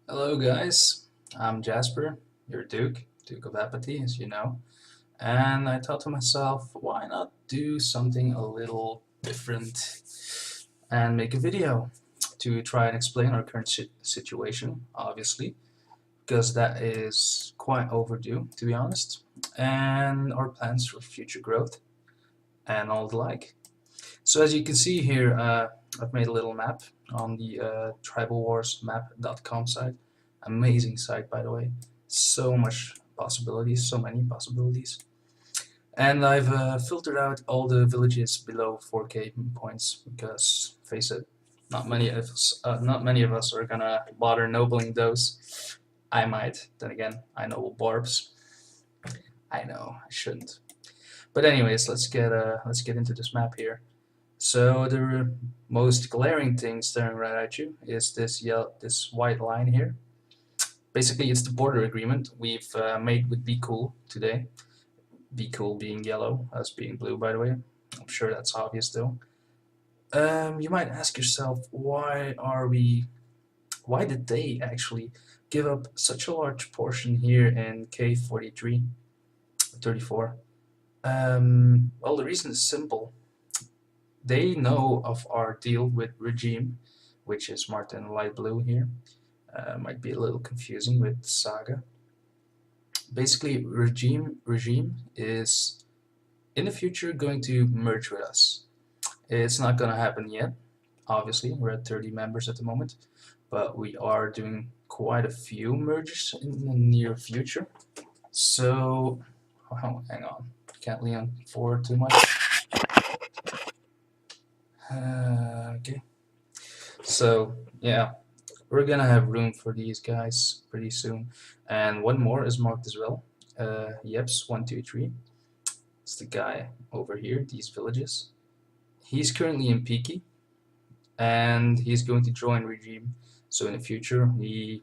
Hello guys, I'm Jasper, your Duke of Apathy, as you know. And I thought to myself, why not do something a little different and make a video to try and explain our current situation, obviously, because that is quite overdue, to be honest, and our plans for future growth and all the like. So as you can see here, I've made a little map on the tribalwarsmap.com site. Amazing site, by the way. So much possibilities, so many possibilities. And I've filtered out all the villages below 4K points because, face it, not many of us are gonna bother nobling those. I might. Then again, I noble barbs. I know I shouldn't. But anyways, let's get into this map here. So the most glaring thing staring right at you is this white line here. Basically, it's the border agreement we've made with Be Cool today. Be Cool being yellow, us being blue, by the way. I'm sure that's obvious though. You might ask yourself, why did they actually give up such a large portion here in K43, 34? Well, the reason is simple. They know of our deal with Regime, which is marked in light blue here. Might be a little confusing with Saga. Basically, Regime is in the future going to merge with us. It's not going to happen yet. Obviously, we're at 30 members at the moment, but we are doing quite a few mergers in the near future. So, oh, hang on, can't lean forward too much. Okay. So, yeah, we're gonna have room for these guys pretty soon. And one more is marked as well. Yeps123. It's the guy over here, these villages. He's currently in Peaky, and he's going to join Regime. So in the future, the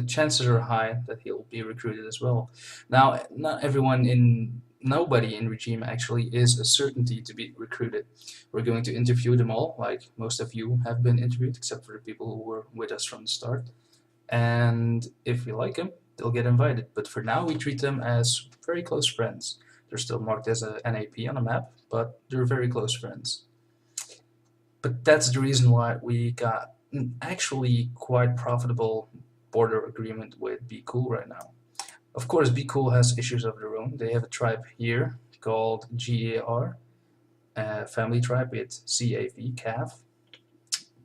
chances are high that he'll be recruited as well. Now, nobody in Regime actually is a certainty to be recruited. We're going to interview them all, like most of you have been interviewed, except for the people who were with us from the start. And if we like them, they'll get invited. But for now, we treat them as very close friends. They're still marked as a NAP on a map, but they're very close friends. But that's the reason why we got an actually quite profitable border agreement with Be Cool right now. Of course, Be Cool has issues of their own. They have a tribe here called GAR, family tribe with CAV,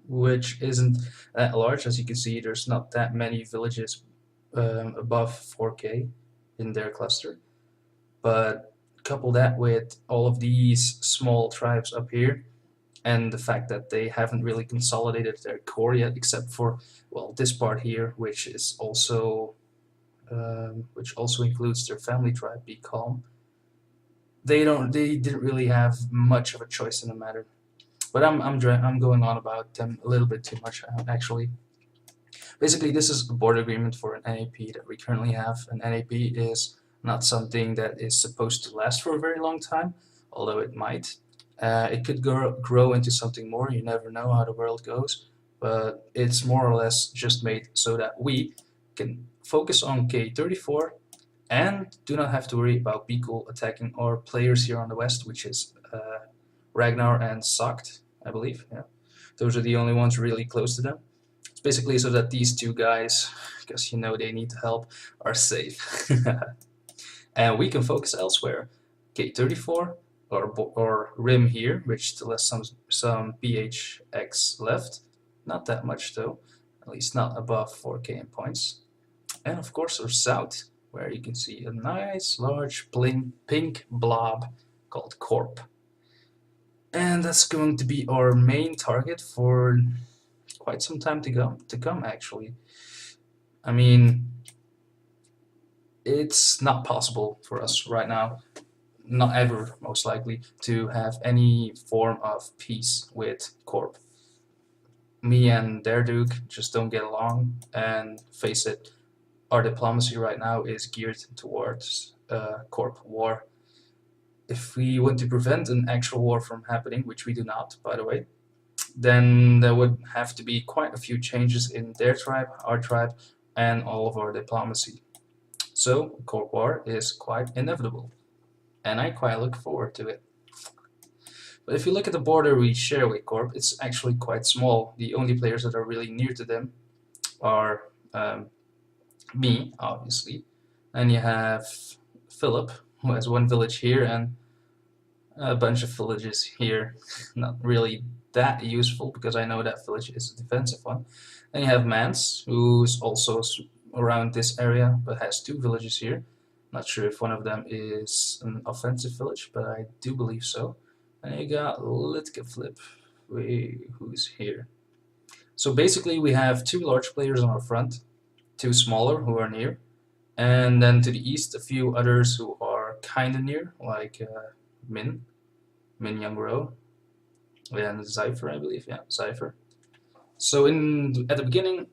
which isn't that large. As you can see, there's not that many villages above 4K in their cluster. But couple that with all of these small tribes up here, and the fact that they haven't really consolidated their core yet, except for, well, this part here, which also includes their family tribe, Be Calm. They didn't really have much of a choice in the matter. But I'm going on about them a little bit too much, actually. Basically, this is a board agreement for an NAP that we currently have. An NAP is not something that is supposed to last for a very long time, although it might. It could grow into something more. You never know how the world goes, but it's more or less just made so that we can focus on K34 and do not have to worry about Be Cool attacking our players here on the west, which is Ragnar and Sokt, I believe. Yeah, those are the only ones really close to them. It's basically so that these two guys, because you know they need help, are safe. And we can focus elsewhere. K34 or Rim here, which still has some PHX left. Not that much though, at least not above 4K in points. And of course our south, where you can see a nice large pink blob called Corp. And that's going to be our main target for quite some time to come actually. I mean, it's not possible for us right now, not ever most likely, to have any form of peace with Corp. Me and their Duke just don't get along, and face it, our diplomacy right now is geared towards Corp war. If we want to prevent an actual war from happening, which we do not, by the way, then there would have to be quite a few changes in their tribe, our tribe, and all of our diplomacy. So Corp War is quite inevitable, and I quite look forward to it. But if you look at the border we share with Corp, it's actually quite small. The only players that are really near to them are me, obviously, and you have Philip, who has one village here and a bunch of villages here. Not really that useful because I know that village is a defensive one. Then you have Mans, who's also around this area but has two villages here. Not sure if one of them is an offensive village, but I do believe so. And you got Litkeflip, who's here. So basically we have two large players on our front, two smaller who are near, and then to the east a few others who are kinda near, like Min Youngro, and Cypher, I believe, yeah, Cypher. So at the beginning,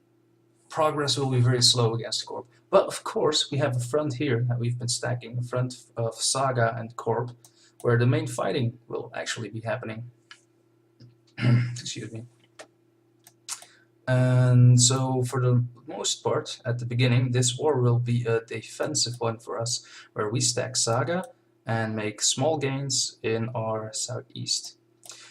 progress will be very slow against Corp. But of course, we have a front here that we've been stacking, the front of Saga and Corp, where the main fighting will actually be happening. Excuse me. And so for the most part, at the beginning, this war will be a defensive one for us, where we stack Saga and make small gains in our southeast.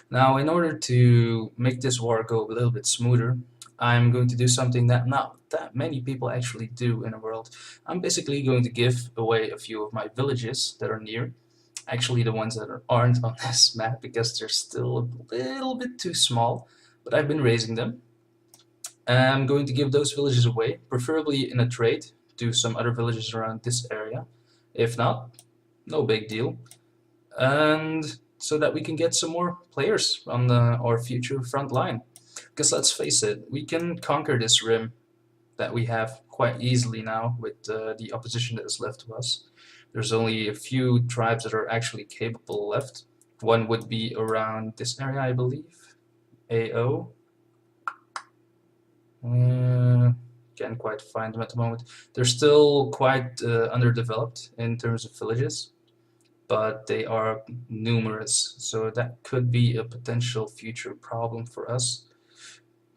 Now, in order to make this war go a little bit smoother, I'm going to do something that not that many people actually do in the world. I'm basically going to give away a few of my villages that are near. Actually, the ones that aren't on this map because they're still a little bit too small, but I've been raising them. I'm going to give those villages away, preferably in a trade to some other villages around this area. If not, no big deal. And so that we can get some more players on our future front line. Because let's face it, we can conquer this rim that we have quite easily now with the opposition that is left to us. There's only a few tribes that are actually capable left. One would be around this area, I believe. AO. Can't quite find them at the moment. They're still quite underdeveloped in terms of villages, but they are numerous, so that could be a potential future problem for us.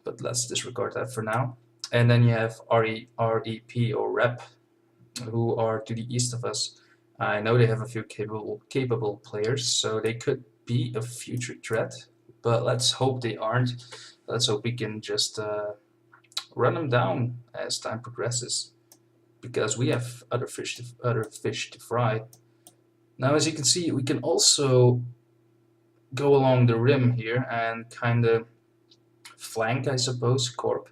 But let's disregard that for now. And then you have REP or REP, who are to the east of us. I know they have a few capable players, so they could be a future threat, but let's hope they aren't. Let's hope we can just run them down as time progresses, because we have other fish to fry. Now, as you can see, we can also go along the rim here and kind of flank, I suppose, Corp.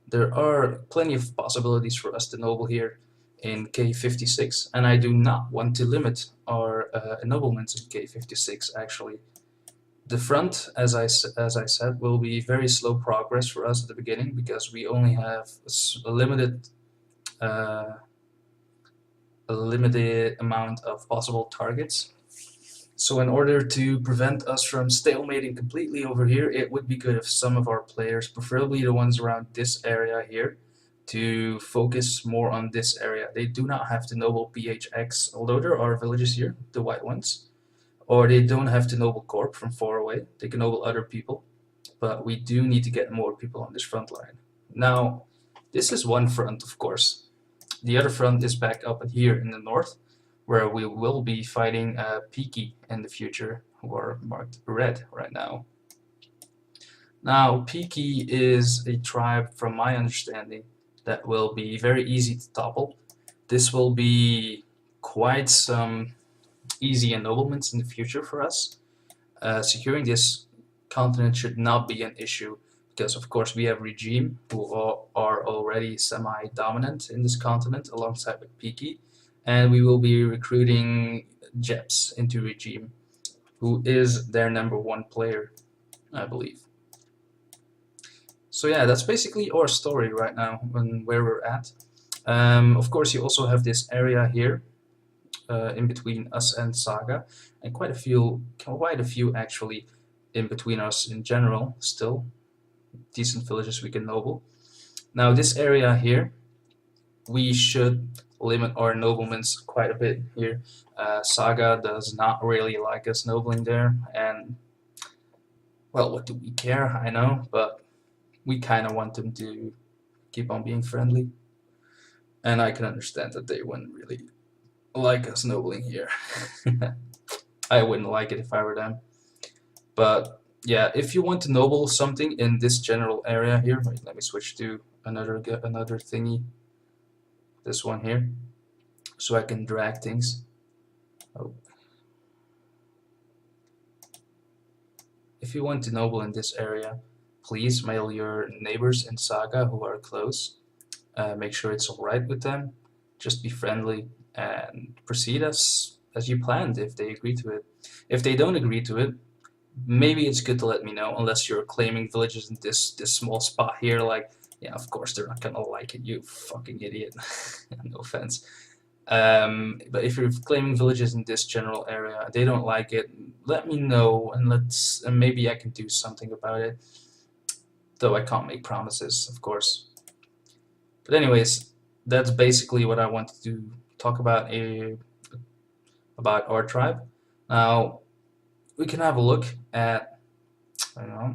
There are plenty of possibilities for us to noble here in K56, and I do not want to limit our ennoblements in K56, actually. The front, as I said, will be very slow progress for us at the beginning because we only have a limited amount of possible targets. So in order to prevent us from stalemating completely over here, it would be good if some of our players, preferably the ones around this area here, to focus more on this area. They do not have to noble PHX, although there are villages here, the white ones. Or they don't have to noble Corp from far away. They can noble other people. But we do need to get more people on this front line. Now, this is one front, of course. The other front is back up here in the north, where we will be fighting Peaky in the future, who are marked red right now. Now, Peaky is a tribe, from my understanding, that will be very easy to topple. This will be quite some easy ennoblements in the future for us. Securing this continent should not be an issue because, of course, we have Regime, who are already semi-dominant in this continent alongside with Peaky, and we will be recruiting Jeps into Regime, who is their #1 player, I believe. So yeah, that's basically our story right now and where we're at. Of course, you also have this area here in between us and Saga, and quite a few actually in between us in general. Still, decent villages we can noble. Now this area here, we should limit our noblements quite a bit here. Saga does not really like us nobling there, and well, what do we care? I know, but we kind of want them to keep on being friendly. and I can understand that they wouldn't really like us nobling here. I wouldn't like it if I were them. But yeah, if you want to noble something in this general area here, wait, let me switch to another thingy. This one here, so I can drag things. Oh. If you want to noble in this area, please mail your neighbors in Saga who are close. Make sure it's alright with them. Just be friendly and proceed as you planned if they agree to it. If they don't agree to it, maybe it's good to let me know, unless you're claiming villages in this small spot here, like, yeah, of course they're not gonna like it, you fucking idiot. No offense. But if you're claiming villages in this general area, they don't like it, let me know, and maybe I can do something about it. Though I can't make promises, of course. But anyways, that's basically what I wanted to talk about our tribe. Now we can have a look at, I don't know,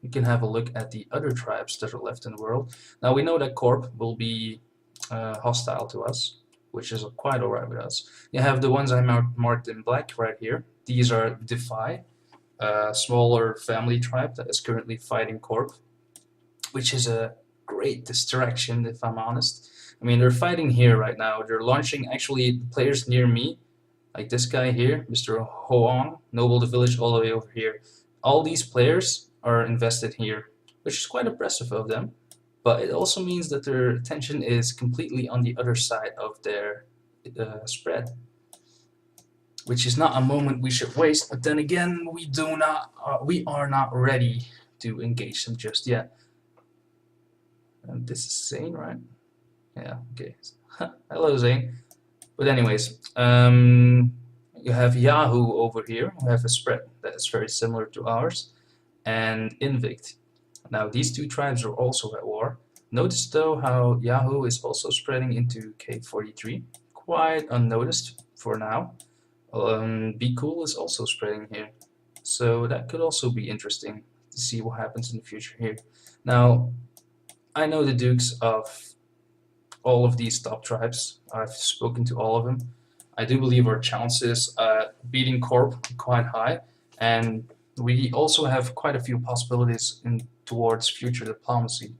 we can have a look at the other tribes that are left in the world. Now we know that Corp will be hostile to us, which is quite alright with us. You have the ones I marked in black right here. These are Defy, a smaller family tribe that is currently fighting Corp, which is a great distraction if I'm honest. I mean, they're fighting here right now. They're launching actually players near me, like this guy here, Mr. Hoang, noble the village all the way over here. All these players are invested here, which is quite impressive of them. But it also means that their attention is completely on the other side of their spread, which is not a moment we should waste. But then again, we are not ready to engage them just yet. And this is Zane, right? Yeah. Okay. Hello, Zane. But anyways, you have Yahoo over here, who have a spread that is very similar to ours, and Invict. Now these two tribes are also at war. Notice though how Yahoo is also spreading into K43, quite unnoticed for now. Be Cool is also spreading here, so that could also be interesting to see what happens in the future here. Now, I know the dukes of all of these top tribes. I've spoken to all of them. I do believe our chances at beating Corp are quite high, and we also have quite a few possibilities towards future diplomacy.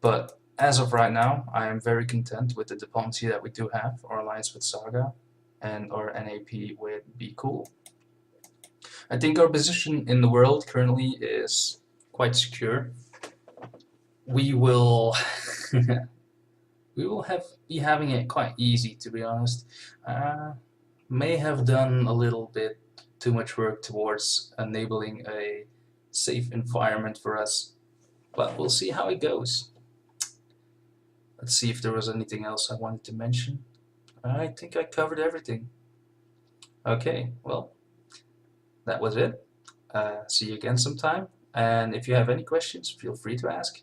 But as of right now, I am very content with the diplomacy that we do have, our alliance with Saga, and our NAP with Be Cool. I think our position in the world currently is quite secure. We will be having it quite easy, to be honest. May have done a little bit too much work towards enabling a safe environment for us, but we'll see how it goes. Let's see if there was anything else I wanted to mention. I think I covered everything. Okay, well, that was it. See you again sometime, and if you have any questions, feel free to ask.